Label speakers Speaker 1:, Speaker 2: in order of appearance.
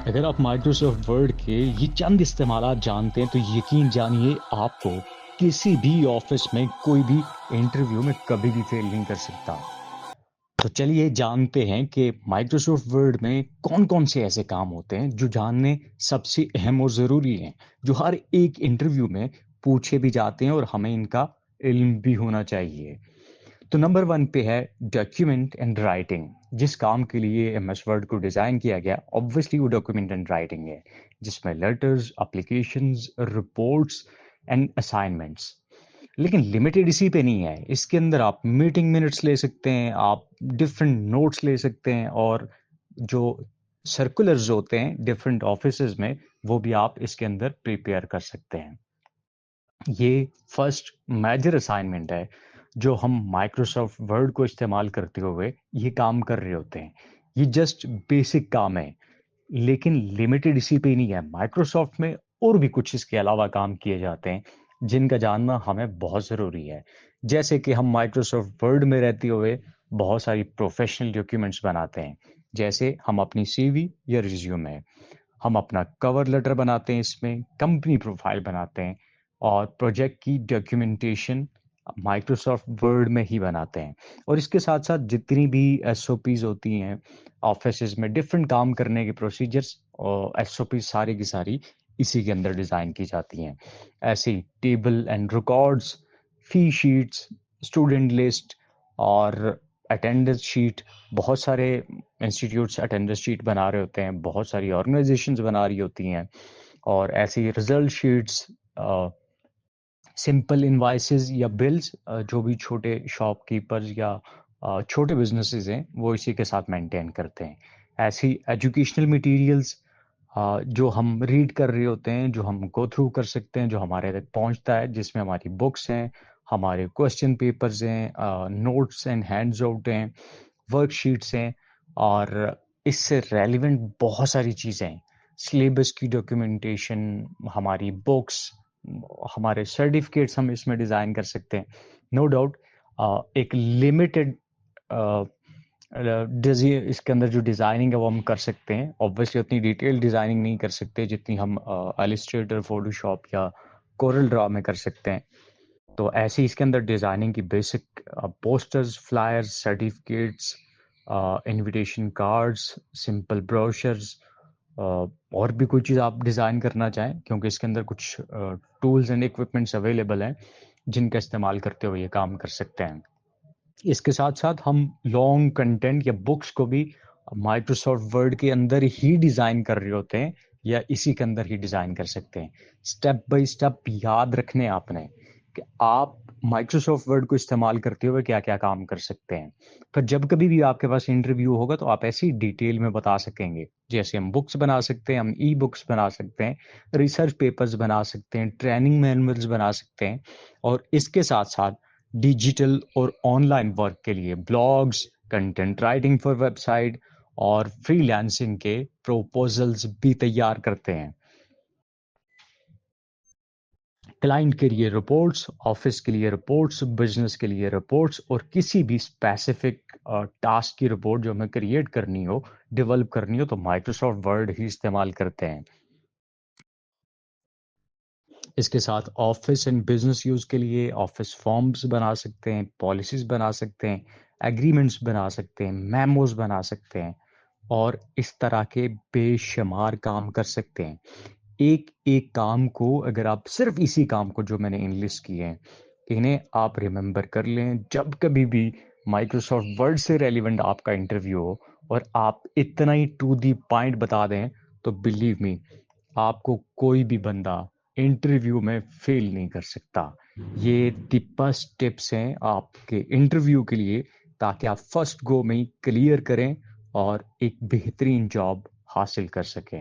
Speaker 1: अगर आप Microsoft word के ये चंद इस्तेमालात जानते हैं तो यकीन जानिए आपको किसी भी ऑफिस में कोई भी इंटरव्यू में कभी भी फेल नहीं कर सकता। तो चलिए जानते हैं कि माइक्रोसॉफ्ट वर्ड में कौन-कौन से ऐसे काम होते हैं जो जानने सबसे अहम और ज़रूरी हैं, जो हर एक इंटरव्यू में पूछे भी जाते हैं और हमें इनका इल्म भी होना चाहिए। तो नंबर 1 पे है डॉक्यूमेंट एंड राइटिंग। जिस काम के लिए एमएस वर्ड को डिज़ाइन किया गया, ऑब्वियसली वो डॉक्यूमेंट एंड राइटिंग है, जिसमें letters, applications, reports and assignments. लेकिन लिमिटेड इसी पे नहीं है, इसके अंदर आप मीटिंग मिनट्स ले सकते हैं, आप डिफरेंट नोट्स ले सकते हैं और जो सर्कुलर्स होते हैं डिफरेंट ऑफिसेज में, वो भी आप इसके अंदर प्रिपेयर कर सकते हैं। ये फर्स्ट मेजर असाइनमेंट है जो हम माइक्रोसॉफ्ट वर्ड को इस्तेमाल करते हुए ये काम कर रहे होते हैं। ये जस्ट बेसिक काम है, लेकिन लिमिटेड इसी पे ही नहीं है। माइक्रोसॉफ्ट में और भी कुछ इसके अलावा काम किए जाते हैं, जिनका जानना हमें बहुत ज़रूरी है। जैसे कि हम माइक्रोसॉफ्ट वर्ड में रहते हुए बहुत सारी प्रोफेशनल डॉक्यूमेंट्स बनाते हैं। जैसे हम अपनी सीवी या रिज्यूमे, हम अपना कवर लेटर बनाते हैं, इसमें कंपनी प्रोफाइल बनाते हैं और प्रोजेक्ट की डॉक्यूमेंटेशन माइक्रोसॉफ्ट वर्ड में ही बनाते हैं। और इसके साथ साथ जितनी भी एसओपीज होती हैं ऑफिस में, डिफरेंट काम करने के प्रोसीजर्स और एसओपी सारी की सारी इसी के अंदर डिज़ाइन की जाती हैं। ऐसी table and records, fee sheets, student list और अटेंडेंस शीट, बहुत सारे इंस्टीट्यूट्स अटेंडेंस शीट बना रहे होते हैं, बहुत सारी ऑर्गेनाइजेशंस बना रही होती हैं और ऐसी रिजल्ट शीट्स, सिंपल इनवॉइसेस या बिल्स, जो भी छोटे शॉपकीपर्स या छोटे बिजनेसेस हैं वो इसी के साथ मेंटेन करते हैं। ऐसी एजुकेशनल मटेरियल्स जो हम रीड कर रहे होते हैं, जो हम गो थ्रू कर सकते हैं, जो हमारे तक पहुंचता है, जिसमें हमारी बुक्स हैं, हमारे क्वेश्चन पेपर्स हैं, नोट्स एंड हैंड्स आउट हैं, वर्कशीट्स हैं और इससे रेलिवेंट बहुत सारी चीज़ें हैं। सिलेबस की डॉक्यूमेंटेशन, हमारी बुक्स, हमारे सर्टिफिकेट्स हम इसमें डिज़ाइन कर सकते हैं। नो डाउट एक लिमिटेड इसके अंदर जो डिज़ाइनिंग है वो हम कर सकते हैं। ऑब्वियसली उतनी डिटेल डिज़ाइनिंग नहीं कर सकते जितनी हम इलस्ट्रेटर, फोटोशॉप या कोरल ड्रॉ में कर सकते हैं। तो ऐसे ही इसके अंदर डिज़ाइनिंग की basic posters, flyers, certificates, invitation cards, simple brochures, और भी कोई चीज़ आप डिज़ाइन करना चाहें, क्योंकि इसके अंदर कुछ टूल्स एंड इक्विपमेंट्स अवेलेबल हैं, जिनका इस्तेमाल करते हुए ये काम कर सकते हैं। इसके साथ-साथ हम लॉन्ग कंटेंट या बुक्स को भी माइक्रोसॉफ्ट वर्ड के अंदर ही डिज़ाइन कर रहे होते हैं या इसी के अंदर ही डिज़ाइन कर सकते हैं। स्टेप बाय स्टेप याद रखने आपने कि आप माइक्रोसॉफ्ट वर्ड को इस्तेमाल करते हुए क्या-क्या काम कर सकते हैं। फिर जब कभी भी आपके पास इंटरव्यू होगा तो आप ऐसे ही डिटेल में बता सकेंगे। जैसे हम बुक्स बना सकते हैं, हम ई-बुक्स बना सकते हैं, रिसर्च पेपर्स बना सकते हैं, ट्रेनिंग मैनुअल्स बना सकते हैं और इसके साथ-साथ डिजिटल और ऑनलाइन वर्क के लिए blogs, content writing for website और फ्रीलांसिंग के प्रपोजल्स भी तैयार करते हैं। क्लाइंट के लिए रिपोर्ट्स, ऑफिस के लिए रिपोर्ट्स, बिजनेस के लिए रिपोर्ट्स और किसी भी स्पेसिफिक टास्क की रिपोर्ट जो हमें क्रिएट करनी हो, डेवलप करनी हो, तो माइक्रोसॉफ्ट वर्ड ही इस्तेमाल करते हैं। इसके साथ ऑफिस एंड बिजनेस यूज़ के लिए ऑफिस फॉर्म्स बना सकते हैं, पॉलिसीज़ बना सकते हैं, एग्रीमेंट्स बना सकते हैं, मेमोज़ बना सकते हैं और इस तरह के बेशुमार काम कर सकते हैं। एक-एक काम को अगर आप सिर्फ़ इसी काम को जो मैंने इनलिस्ट किए हैं, इन्हें आप रिमेंबर कर लें, जब कभी भी माइक्रोसॉफ्ट वर्ड से रेलेवेंट आपका इंटरव्यू हो और आप इतना ही टू द पॉइंट बता दें, तो बिलीव मी आपको कोई भी बंदा इंटरव्यू में फेल नहीं कर सकता। ये द बेस्ट टिप्स हैं आपके इंटरव्यू के लिए, ताकि आप फर्स्ट गो में ही क्लियर करें और एक बेहतरीन जॉब हासिल कर सकें।